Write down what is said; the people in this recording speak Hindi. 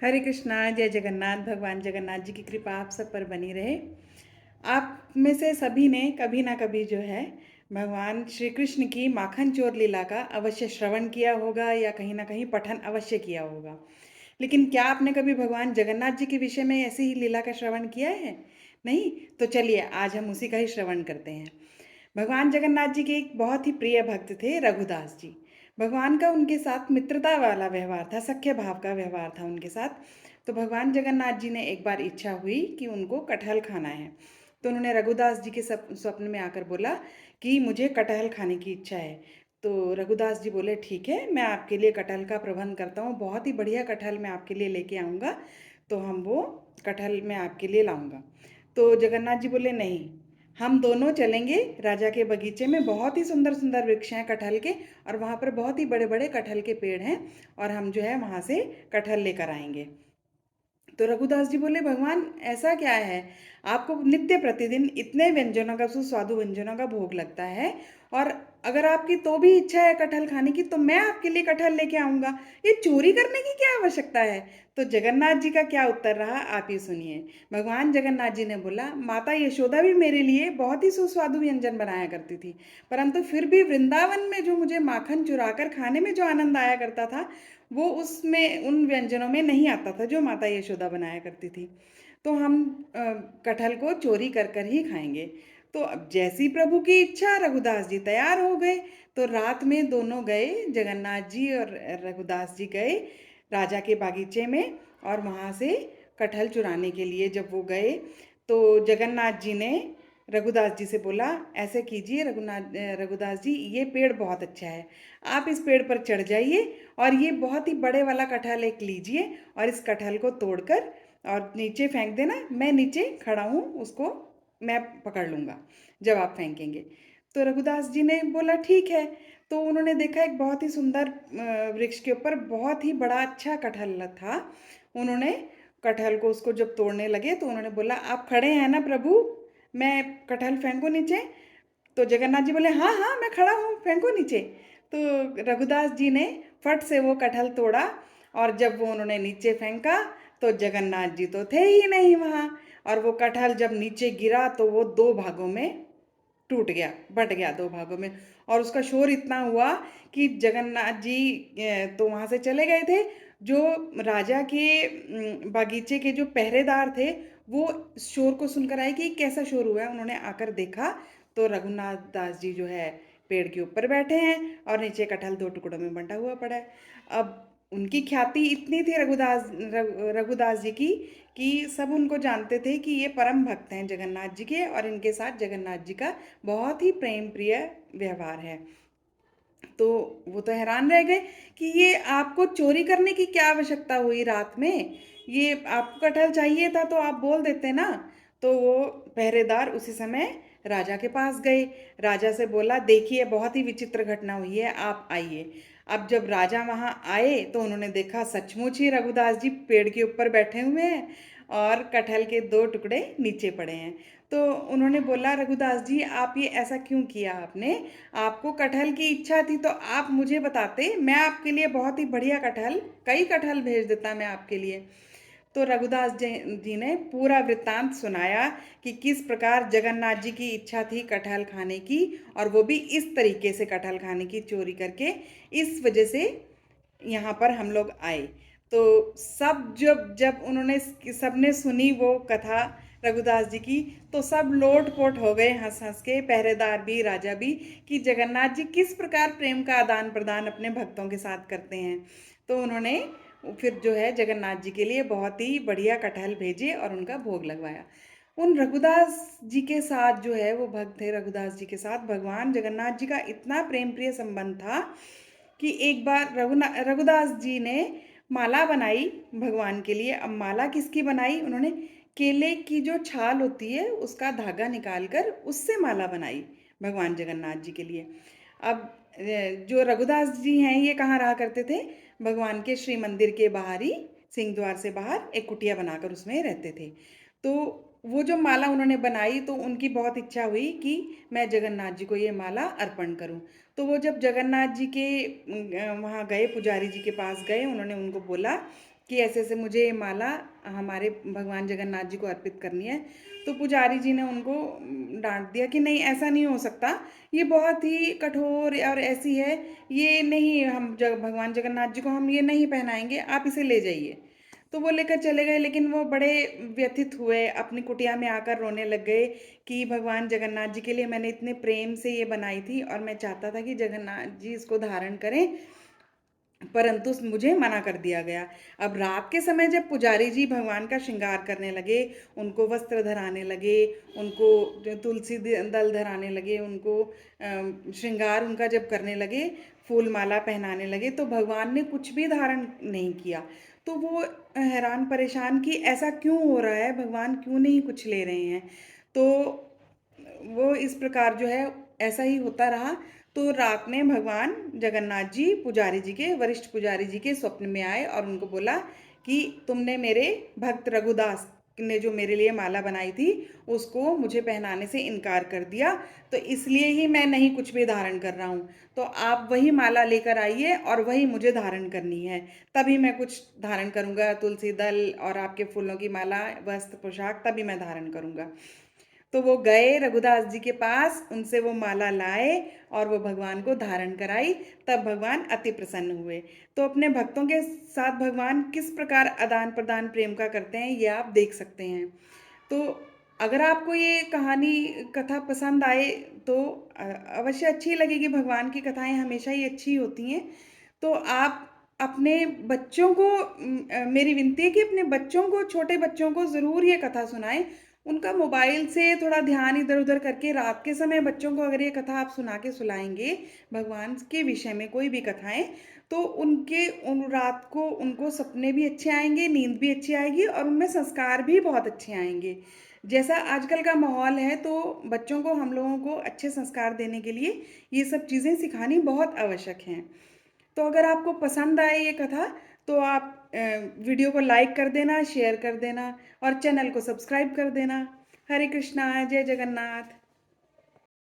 हरे कृष्णा, जय जगन्नाथ। भगवान जगन्नाथ जी की कृपा आप सब पर बनी रहे। आप में से सभी ने कभी ना कभी जो है भगवान श्री कृष्ण की माखन चोर लीला का अवश्य श्रवण किया होगा या कहीं ना कहीं पठन अवश्य किया होगा। लेकिन क्या आपने कभी भगवान जगन्नाथ जी के विषय में ऐसी ही लीला का श्रवण किया है? नहीं? तो चलिए आज हम उसी का ही श्रवण करते हैं। भगवान जगन्नाथ जी के एक बहुत ही प्रिय भक्त थे रघुदास जी। भगवान का उनके साथ मित्रता वाला व्यवहार था, सख्य भाव का व्यवहार था उनके साथ। तो भगवान जगन्नाथ जी ने एक बार इच्छा हुई कि उनको कटहल खाना है। तो उन्होंने रघुदास जी के स्वप्न में आकर बोला कि मुझे कटहल खाने की इच्छा है। तो रघुदास जी बोले ठीक है, मैं आपके लिए कटहल का प्रबंध करता हूँ, बहुत ही बढ़िया कटहल मैं आपके लिए लेके आऊँगा। तो हम वो कटहल मैं आपके लिए लाऊंगा। तो जगन्नाथ जी बोले नहीं, हम दोनों चलेंगे राजा के बगीचे में, बहुत ही सुंदर सुंदर वृक्ष हैं कटहल के, और वहाँ पर बहुत ही बड़े बड़े कटहल के पेड़ हैं, और हम जो है वहाँ से कटहल लेकर आएंगे। तो रघुदास जी बोले भगवान ऐसा क्या है, आपको नित्य प्रतिदिन इतने व्यंजनों का, सुस्वादु व्यंजनों का भोग लगता है, और अगर आपकी तो भी इच्छा है कटहल खाने की तो मैं आपके लिए कटहल लेके आऊंगा, ये चोरी करने की क्या आवश्यकता है? तो जगन्नाथ जी का क्या उत्तर रहा आप ही सुनिए। भगवान जगन्नाथ जी ने बोला माता यशोदा भी मेरे लिए बहुत ही सुस्वादु व्यंजन बनाया करती थी, परंतु फिर भी वृंदावन में जो मुझे माखन चुराकर खाने में जो आनंद आया करता था वो उसमें उन व्यंजनों में नहीं आता था जो माता यशोदा बनाया करती थी। तो हम कटहल को चोरी कर कर ही खाएंगे। तो अब जैसी प्रभु की इच्छा, रघुदास जी तैयार हो गए। तो रात में दोनों गए, जगन्नाथ जी और रघुदास जी गए राजा के बागीचे में, और वहाँ से कटहल चुराने के लिए जब वो गए तो जगन्नाथ जी ने रघुदास जी से बोला ऐसे कीजिए रघुदास जी, ये पेड़ बहुत अच्छा है, आप इस पेड़ पर चढ़ जाइए और ये बहुत ही बड़े वाला कटहल एक लीजिए और इस कटहल को तोड़कर और नीचे फेंक देना, मैं नीचे खड़ा हूँ, उसको मैं पकड़ लूँगा जब आप फेंकेंगे। तो रघुदास जी ने बोला ठीक है। तो उन्होंने देखा एक बहुत ही सुंदर वृक्ष के ऊपर बहुत ही बड़ा अच्छा कटहल था। उन्होंने कटहल को उसको जब तोड़ने लगे तो उन्होंने बोला आप खड़े हैं ना प्रभु, मैं कटहल फेंकूं नीचे? तो जगन्नाथ जी बोले हाँ हाँ मैं खड़ा हूँ, फेंको नीचे। तो रघुदास जी ने फट से वो कटहल तोड़ा, और जब वो उन्होंने नीचे फेंका तो जगन्नाथ जी तो थे ही नहीं वहाँ, और वो कटहल जब नीचे गिरा तो वो दो भागों में टूट गया, बट गया दो भागों में। और उसका शोर इतना हुआ कि जगन्नाथ जी तो वहाँ से चले गए थे। जो राजा के बागीचे के जो पहरेदार थे वो शोर को सुनकर आए कि कैसा शोर हुआ है। उन्होंने आकर देखा तो रघुनाथ दास जी जो है पेड़ के ऊपर बैठे हैं और नीचे कटहल दो टुकड़ों में बंटा हुआ पड़ा है। अब उनकी ख्याति इतनी थी रघुदास जी की कि सब उनको जानते थे कि ये परम भक्त हैं जगन्नाथ जी के, और इनके साथ जगन्नाथ जी का बहुत ही प्रेम प्रिय व्यवहार है। तो वो तो हैरान रह गए कि ये आपको चोरी करने की क्या आवश्यकता हुई रात में, ये आपको कटहल चाहिए था तो आप बोल देते ना। तो वो पहरेदार उसी समय राजा के पास गए, राजा से बोला देखिए बहुत ही विचित्र घटना हुई है, आप आइए। अब जब राजा वहां आए तो उन्होंने देखा सचमुच ही रघुदास जी पेड़ के ऊपर बैठे हुए हैं और कटहल के दो टुकड़े नीचे पड़े हैं। तो उन्होंने बोला रघुदास जी आप ये ऐसा क्यों किया आपने, आपको कटहल की इच्छा थी तो आप मुझे बताते, मैं आपके लिए बहुत ही बढ़िया कटहल, कई कटहल भेज देता मैं आपके लिए। तो रघुदास जी ने पूरा वृत्तांत सुनाया कि किस प्रकार जगन्नाथ जी की इच्छा थी कटहल खाने की, और वो भी इस तरीके से कटहल खाने की चोरी करके, इस वजह से यहाँ पर हम लोग आए। तो सब जब जब उन्होंने सबने सुनी वो कथा रघुदास जी की, तो सब लोट पोट हो गए हंस हंस के, पहरेदार भी राजा भी, कि जगन्नाथ जी किस प्रकार प्रेम का आदान प्रदान अपने भक्तों के साथ करते हैं। तो उन्होंने फिर जो है जगन्नाथ जी के लिए बहुत ही बढ़िया कटहल भेजे और उनका भोग लगवाया। उन रघुदास जी के साथ जो है वो भक्त थे, रघुदास जी के साथ भगवान जगन्नाथ जी का इतना प्रेम प्रिय संबंध था कि एक बार रघुदास जी ने माला बनाई भगवान के लिए। अब माला किसकी बनाई उन्होंने, केले की जो छाल होती है उसका धागा निकालकर उससे माला बनाई भगवान जगन्नाथ जी के लिए। अब जो रघुदास जी हैं ये कहाँ रहा करते थे, भगवान के श्री मंदिर के बाहर ही, सिंह द्वार से बाहर एक कुटिया बनाकर उसमें रहते थे। तो वो जो माला उन्होंने बनाई तो उनकी बहुत इच्छा हुई कि मैं जगन्नाथ जी को ये माला अर्पण करूं। तो वो जब जगन्नाथ जी के वहाँ गए, पुजारी जी के पास गए, उन्होंने उनको बोला कि ऐसे-ऐसे मुझे ये माला हमारे भगवान जगन्नाथ जी को अर्पित करनी है। तो पुजारी जी ने उनको डाँट दिया कि नहीं, ऐसा नहीं हो सकता, ये बहुत ही कठोर और ऐसी है, ये नहीं, हम भगवान जगन्नाथ जी को हम ये नहीं पहनाएँगे, आप इसे ले जाइए। तो वो लेकर चले गए, लेकिन वो बड़े व्यथित हुए, अपनी कुटिया में आकर रोने लग गए कि भगवान जगन्नाथ जी के लिए मैंने इतने प्रेम से ये बनाई थी और मैं चाहता था कि जगन्नाथ जी इसको धारण करें, परंतु मुझे मना कर दिया गया। अब रात के समय जब पुजारी जी भगवान का श्रृंगार करने लगे, उनको वस्त्र धराने लगे, उनको जो तुलसी दल धराने लगे, उनको श्रृंगार उनका जब करने लगे, फूल माला पहनाने लगे, तो भगवान ने कुछ भी धारण नहीं किया। तो वो हैरान परेशान कि ऐसा क्यों हो रहा है, भगवान क्यों नहीं कुछ ले रहे हैं। तो वो इस प्रकार जो है ऐसा ही होता रहा। तो रात में भगवान जगन्नाथ जी पुजारी जी के, वरिष्ठ पुजारी जी के स्वप्न में आए और उनको बोला कि तुमने मेरे भक्त रघुदास ने जो मेरे लिए माला बनाई थी उसको मुझे पहनाने से इनकार कर दिया, तो इसलिए ही मैं नहीं कुछ भी धारण कर रहा हूँ। तो आप वही माला लेकर आइए और वही मुझे धारण करनी है, तभी मैं कुछ धारण करूँगा, तुलसी दल और आपके फूलों की माला, वस्त्र, पोशाक, तभी मैं धारण करूँगा। तो वो गए रघुदास जी के पास, उनसे वो माला लाए और वो भगवान को धारण कराई। तब भगवान अति प्रसन्न हुए। तो अपने भक्तों के साथ भगवान किस प्रकार आदान प्रदान प्रेम का करते हैं, ये आप देख सकते हैं। तो अगर आपको ये कहानी कथा पसंद आए तो अवश्य अच्छी लगेगी। भगवान की कथाएं हमेशा ही अच्छी होती हैं। तो आप अपने बच्चों को, मेरी विनती है कि अपने बच्चों को, छोटे बच्चों को ज़रूर ये कथा सुनाएं। उनका मोबाइल से थोड़ा ध्यान इधर उधर करके रात के समय बच्चों को अगर ये कथा आप सुना के सुलाएंगे, भगवान के विषय में कोई भी कथाएं, तो उनके उन रात को उनको सपने भी अच्छे आएंगे, नींद भी अच्छी आएगी और उनमें संस्कार भी बहुत अच्छे आएंगे। जैसा आजकल का माहौल है, तो बच्चों को, हम लोगों को अच्छे संस्कार देने के लिए ये सब चीज़ें सिखानी बहुत आवश्यक हैं। तो अगर आपको पसंद आए ये कथा, तो आप वीडियो को लाइक कर देना, शेयर कर देना और चैनल को सब्सक्राइब कर देना। हरे कृष्णा, जय जगन्नाथ।